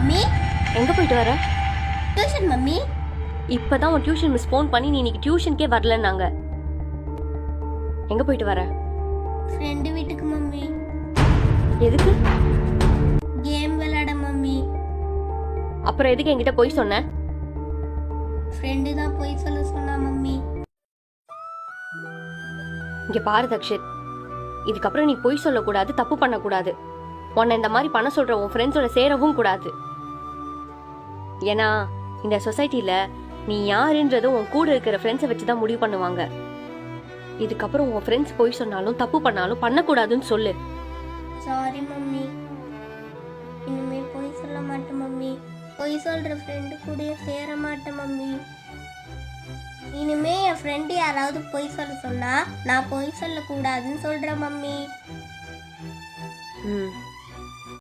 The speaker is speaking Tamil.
மம்மி. எங்கே போயிட்டு வர? Tuition mummy. இப்போதான் உன் டியூஷன் மிஸ் ஃபோன் பண்ணி நீ இன்னைக்கு டியூஷனுக்கே வரலன்னாங்க. எங்கே போயிட்டு வர? ஃப்ரெண்டு வீட்டுக்கு மம்மி. எதுக்கு? கேம் விளையாட மம்மி. அப்புறம் எதுக்கு என்கிட்ட போய் சொன்ன? ஃப்ரெண்டு தான் போய் சொல்ல சொன்னா மம்மி. இங்கே பாரு தக்ஷித், இதுக்கப்புறம் நீ பொய் சொல்லக்கூடாது, தப்பு பண்ணக்கூடாது. உன்னை இந்த மாதிரி பண்ண சொல்கிற உன் ஃப்ரெண்ட்ஸோட சேரவும் கூடாது. ஏன்னா இந்த சொசைட்டியில் நீ யாருன்றது உன் கூட இருக்கிற ஃப்ரெண்ட்ஸை வச்சு தான் முடிவு பண்ணுவாங்க. இதுக்கப்புறம் உன் ஃப்ரெண்ட்ஸ் பொய் சொன்னாலும் தப்பு பண்ணாலும் பண்ணக்கூடாதுன்னு சொல்லு. Sorry mummy. இனிமே பொய் சொல்ல மாட்டேன் மம்மி. பொய் சொல்கிற ஃப்ரெண்டு கூட சேர மாட்டேன் மம்மி. இனிமே என் ஃப்ரெண்டு யாராவது பொய் சொல்ல சொன்னா நான் பொய் சொல்லக்கூடாதுன்னு சொல்கிறேன் மம்மி. ம்